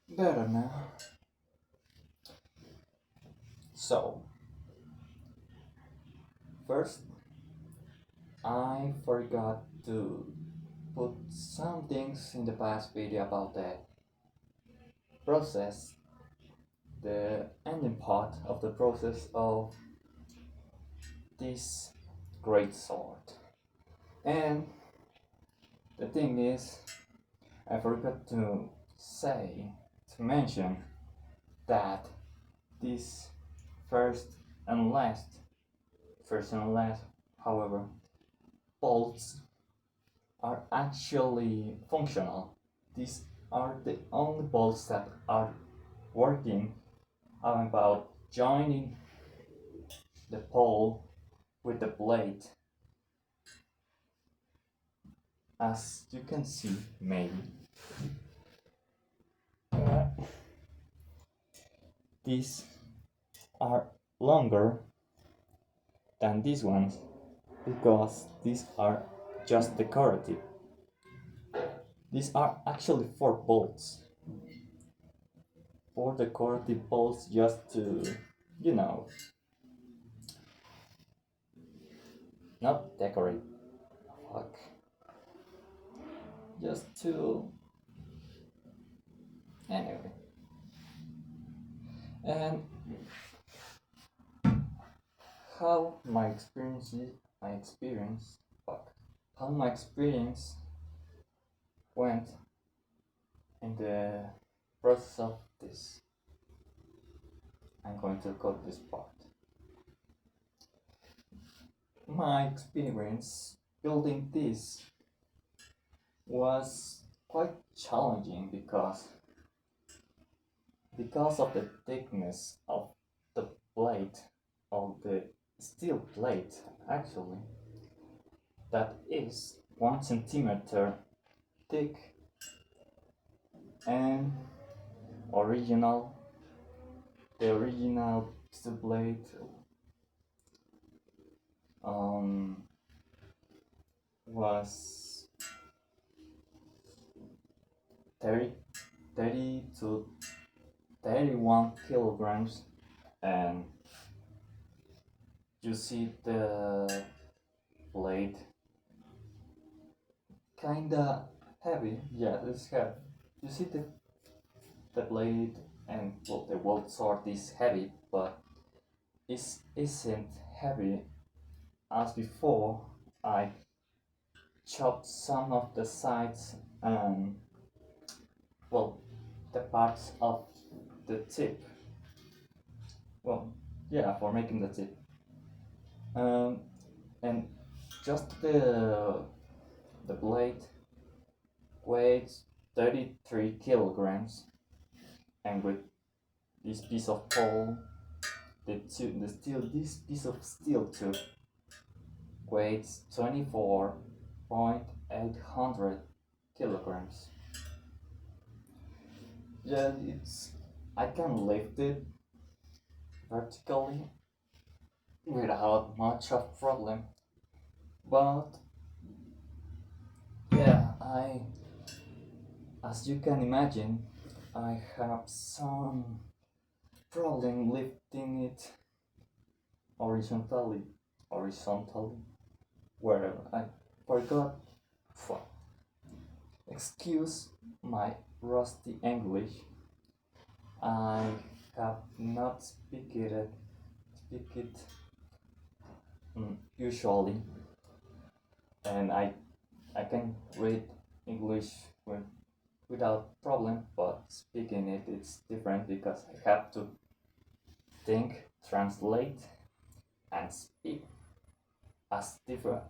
Better now. So, first, I forgot to put some things in the past video about the process, the ending part of the process of this great sword. And the thing is, I forgot to mention that this first and last, however, bolts are actually functional. These are the only bolts that are working about joining the pole with the blade. As you can see, maybe these are longer than these ones because these are just decorative. These are actually 4 bolts. 4 decorative bolts just to, you know, not decorate. Fuck. Just to. Anyway. And how my experience how my experience went in the process of this. I'm going to cut this part. My experience building this was quite challenging because of the thickness of the plate, of the steel plate actually, that is 1 centimeter thick and the original steel plate was 30 to 31 kilograms, and you see the blade kinda heavy. Yeah, it's heavy. You see the blade and the weld sword is heavy, but it isn't heavy as before. I chopped some of the sides and the parts of the tip. For making the tip. And just the blade weighs 33 kilograms, and with this piece of pole, this piece of steel tube weighs 24.800 kilograms. Yeah, I can lift it vertically without much of problem, but yeah, as you can imagine, I have some problem lifting it horizontally, wherever. I forgot. Fuck. Excuse my rusty English. I have not speak it usually, and I can read English without problem, but speaking it's different because I have to think, translate, and speak as different,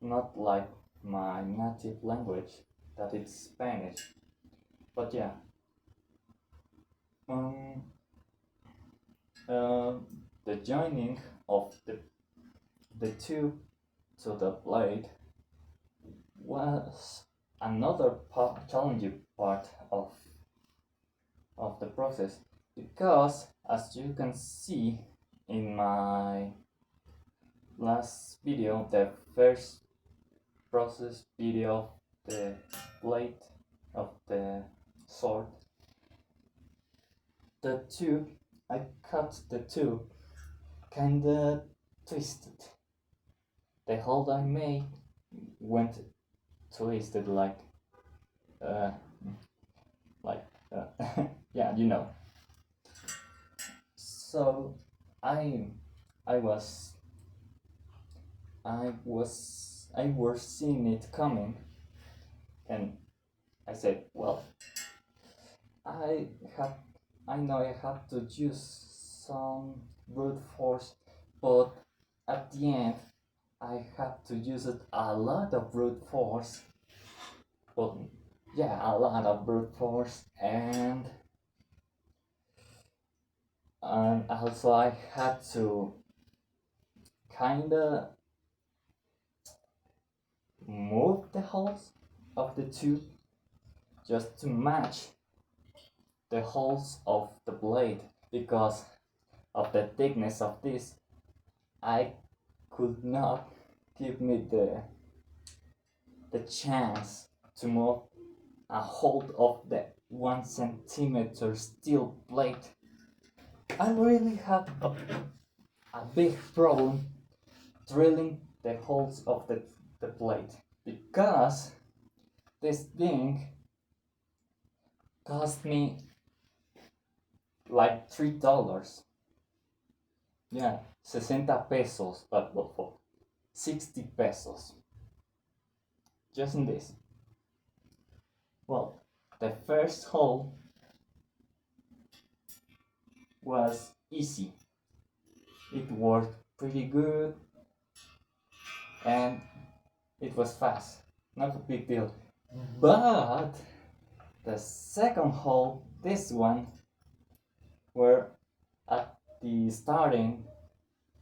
not like my native language that is Spanish. But yeah, the joining of the tube to the blade was another challenging part of the process, because as you can see in my last video, the first process video of the blade of the sword, the tube, I cut the tube kinda twisted. The hole I made went twisted uh, like yeah, you know. So I I was I was seeing it coming, and I said, well, I have I know I have to use some brute force, but at the end I have to use it a lot of brute force. But yeah, a lot of brute force, and also I had to kinda move the holes of the tube just to match the holes of the blade, because of the thickness of this I could not give me the chance to move a hold of the 1 centimeter steel blade. I really have a big problem drilling the holes of the blade, because this thing cost me like $3. Yeah, 60 pesos, but well, for 60 pesos. Just in this. Well, the first hole was easy. It worked pretty good and it was fast. Not a big deal. But the second hole, this one, were at the starting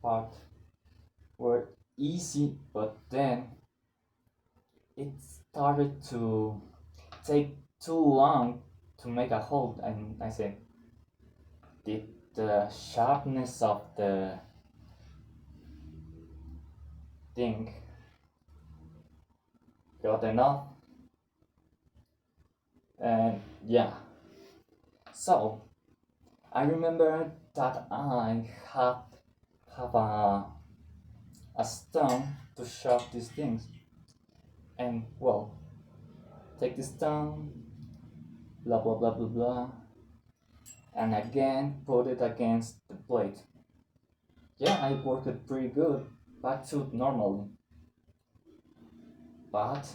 part, were easy, but then it started to take too long to make a hole, and I said, did the sharpness of the thing got enough? And yeah, so I remember that I have a stone to sharp these things, and well, take this stone, blah blah blah blah blah, and again put it against the plate. Yeah, I worked it pretty good, back to normally, but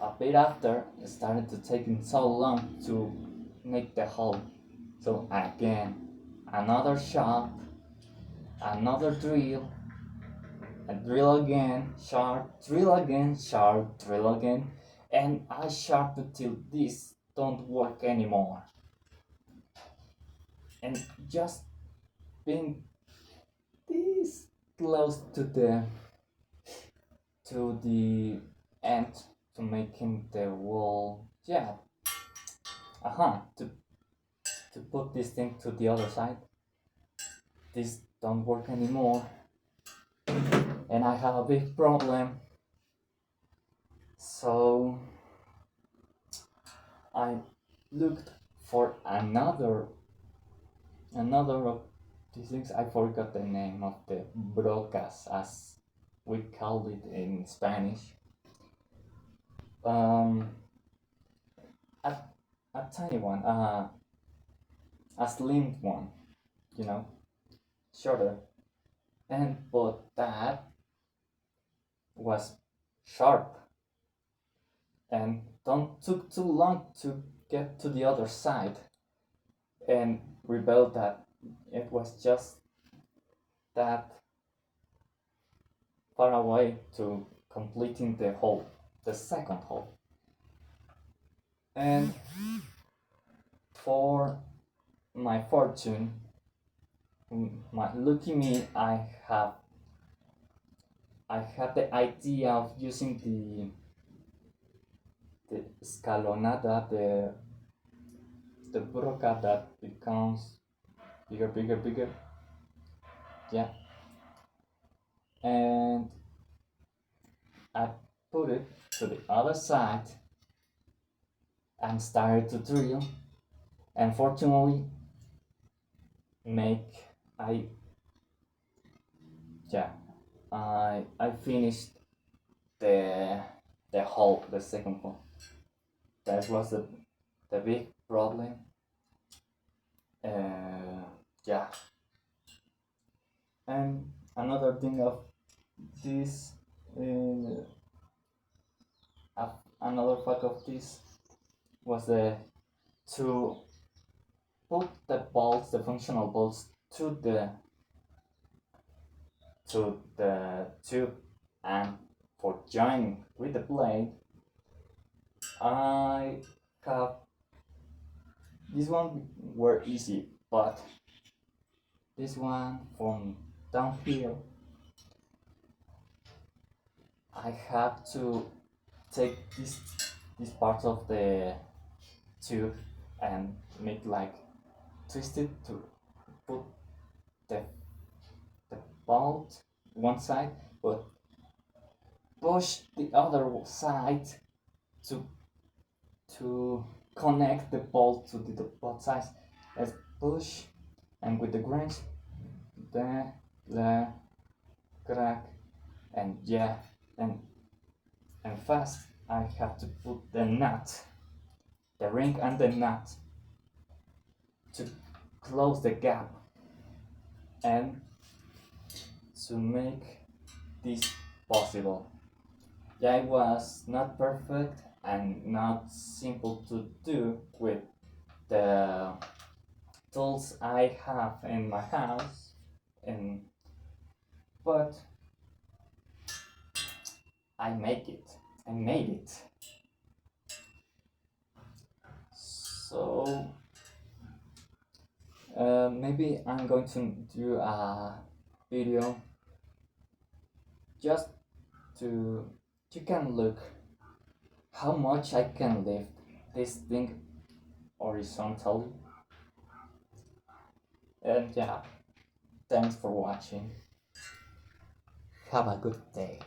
a bit after it started to taking so long to make the hole. So again, another sharp, another drill, a drill again, sharp, drill again, sharp, drill again, and I sharp it till this don't work anymore. And just being this close to the end to making the wall, yeah, to put this thing to the other side. This don't work anymore, and I have a big problem. So I looked for another of these things. I forgot the name of the brocas, as we called it in Spanish. Um, a, a tiny one, a slim one, you know, shorter, and but that was sharp and don't took too long to get to the other side, and rebelled that it was just that far away to completing the hole, the second hole. And for my fortune, my lucky me, I had the idea of using the escalonada, the broca that becomes bigger, bigger, bigger. Yeah. and I put it to the other side and started to drill. And fortunately, make I yeah I finished the hole, the second hole. That was the big problem. Uh, yeah, and another thing of this, another fact of this was to put the bolts, the functional bolts, to the tube, and for joining with the blade, I have this one were easy, but this one from down here, I have to take this part of the tube and make like twist it to put the the bolt one side, but push the other side to to connect the bolt to the both sides. Let's push, and with the grange, the crack, and yeah, and fast. I have to put the nut, the ring, and the nut to close the gap and to make this possible. Yeah, it was not perfect and not simple to do with the tools I have in my house, and but I make it. I made it. So maybe I'm going to do a video just to you can look how much I can lift this thing horizontally. And yeah, thanks for watching. Have a good day.